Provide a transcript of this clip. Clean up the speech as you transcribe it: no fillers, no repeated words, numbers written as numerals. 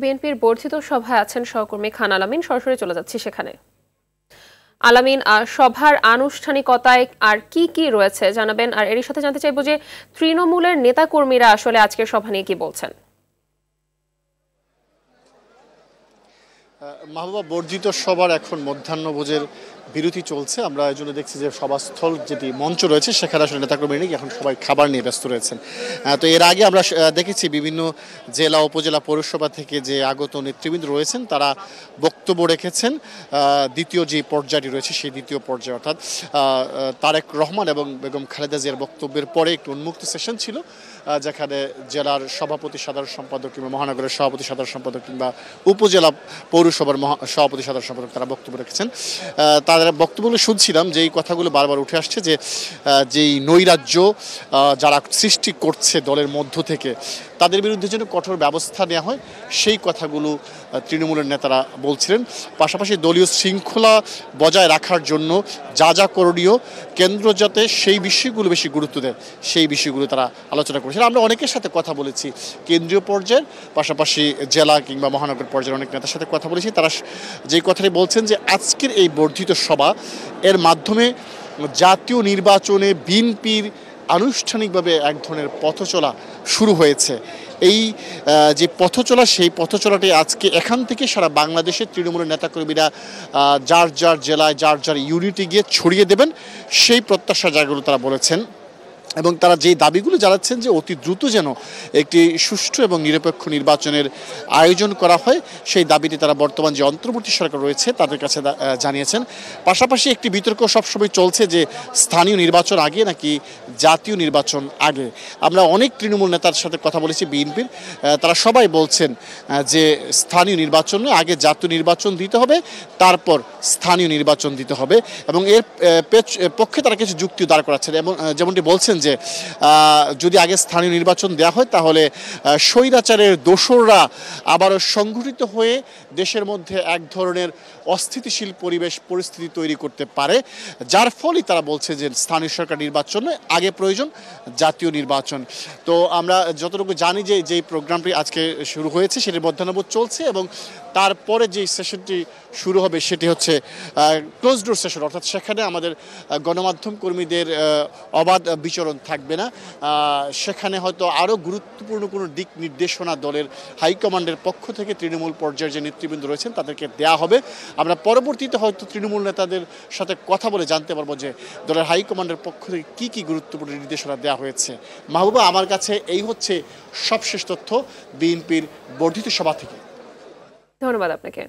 বিএনপির বর্ধিত সভায় আছেন সহকর্মী খান আলামিন। সরাসরি চলে যাচ্ছি সেখানে। আলামিন, সভার আনুষ্ঠানিকতায় আর কি কি রয়েছে জানাবেন, আর এর সাথে জানতে চাইবো যে তৃণমূলের নেতাকর্মীরা আসলে আজকের সভা নিয়ে কি বলছেন। মাহবুবা, বর্ধিত সভার এখন মধ্যাহ্নভোজের বিরতি চলছে। আমরা এই জন্য দেখছি যে সভাস্থল যেটি মঞ্চ রয়েছে সেখানে আসলে নেতাকর্মী নেই, এখন সবাই খাবার নিয়ে ব্যস্ত রয়েছেন। তো এর আগে আমরা দেখেছি বিভিন্ন জেলা উপজেলা পৌরসভা থেকে যে আগত নেতৃবৃন্দ রয়েছেন তারা বক্তব্য রেখেছেন। দ্বিতীয় যে পর্যায়টি রয়েছে সেই দ্বিতীয় পর্যায়ে, অর্থাৎ তারেক রহমান এবং বেগম খালেদা জিয়ার বক্তব্যের পরে একটু উন্মুক্ত সেশন ছিল, যেখানে জেলার সভাপতি সাধারণ সম্পাদক কিংবা মহানগরের সভাপতি সাধারণ সম্পাদক কিংবা উপজেলা পৌরসভার সভাপতি সাধারণ সম্পাদক তারা বক্তব্য রেখেছেন। তাদের বক্তব্যগুলো শুনছিলাম, যেই কথাগুলো বারবার উঠে আসছে যে যেই নৈরাজ্য যারা সৃষ্টি করছে দলের মধ্য থেকে তাদের বিরুদ্ধে যেন কঠোর ব্যবস্থা নেওয়া হয়, সেই কথাগুলো তৃণমূলের নেতারা বলছিলেন। পাশাপাশি দলীয় শৃঙ্খলা বজায় রাখার জন্য যা যা করণীয় কেন্দ্র যাতে সেই বিষয়গুলো বেশি গুরুত্ব দেয় সেই বিষয়গুলো তারা আলোচনা করেছেন। আমরা অনেকের সাথে কথা বলেছি, কেন্দ্রীয় পর্যায়ের পাশাপাশি জেলা কিংবা মহানগর পর্যায়ের অনেক নেতার সাথে কথা বলেছি। তারা যেই কথাটি বলছেন যে আজকের এই বর্ধিত সভা এর মাধ্যমে জাতীয় নির্বাচনে বিএনপির আনুষ্ঠানিকভাবে এক ধরনের পথচলা শুরু হয়েছে। এই যে পথচলা সেই পথচলাটি আজকে এখান থেকে সারা বাংলাদেশের তৃণমূলের নেতাকর্মীরা যার যার জেলায় যার যার ইউনিটে গিয়ে ছড়িয়ে দেবেন, সেই প্রত্যাশার জায়গাগুলো তারা বলেছেন। এবং তারা যেই দাবিগুলো জানাচ্ছেন যে অতি দ্রুত যেন একটি সুষ্ঠু এবং নিরপেক্ষ নির্বাচনের আয়োজন করা হয়, সেই দাবিটি তারা বর্তমান যে অন্তর্বর্তী সরকার রয়েছে তাদের কাছে জানিয়েছেন। পাশাপাশি একটি বিতর্ক সবসময় চলছে যে স্থানীয় নির্বাচন আগে নাকি জাতীয় নির্বাচন আগে। আমরা অনেক তৃণমূল নেতার সাথে কথা বলেছি বিএনপির, তারা সবাই বলছেন যে স্থানীয় নির্বাচনে আগে জাতীয় নির্বাচন দিতে হবে, তারপর স্থানীয় নির্বাচন দিতে হবে। এবং এর পক্ষে তারা কিছু যুক্তি দাঁড় করাচ্ছেন, এবং যেমনটি বলছেন যে যদি আগে স্থানীয় নির্বাচন দেওয়া হয় তাহলে স্বৈরাচারের দোসররা আবারও সংগঠিত হয়ে দেশের মধ্যে এক ধরনের অস্থিতিশীল পরিস্থিতি তৈরি করতে পারে, যার ফলে তারা বলছে যে স্থানীয় সরকার নির্বাচনে আগে প্রয়োজন জাতীয় নির্বাচন। তো আমরা যতটুকু জানি যে যেই প্রোগ্রামটি আজকে শুরু হয়েছে সেটি মধ্যাহ্নভোজ চলছে, এবং তারপরে যেই সেশনটি শুরু হবে সেটি হচ্ছে ক্লোজ ডোর সেশন, অর্থাৎ সেখানে আমাদের গণমাধ্যম কর্মীদের অবাধ বিচরণ থাকবে না। সেখানে হয়তো আরও গুরুত্বপূর্ণ কোনো দিক নির্দেশনা দলের হাইকমান্ডের পক্ষ থেকে তৃণমূল পর্যায়ের যে নেতৃবৃন্দ রয়েছেন তাদেরকে দেয়া হবে। আমরা পরবর্তীতে হয়তো তৃণমূল নেতাদের সাথে কথা বলে জানতে পারবো যে দলের হাইকমান্ডের পক্ষ থেকে কী কী গুরুত্বপূর্ণ নির্দেশনা দেওয়া হয়েছে। মাহবুবা, আমার কাছে এই হচ্ছে সবশেষ তথ্য বিএনপির বর্ধিত সভা থেকে। ধন্যবাদ আপনাকে।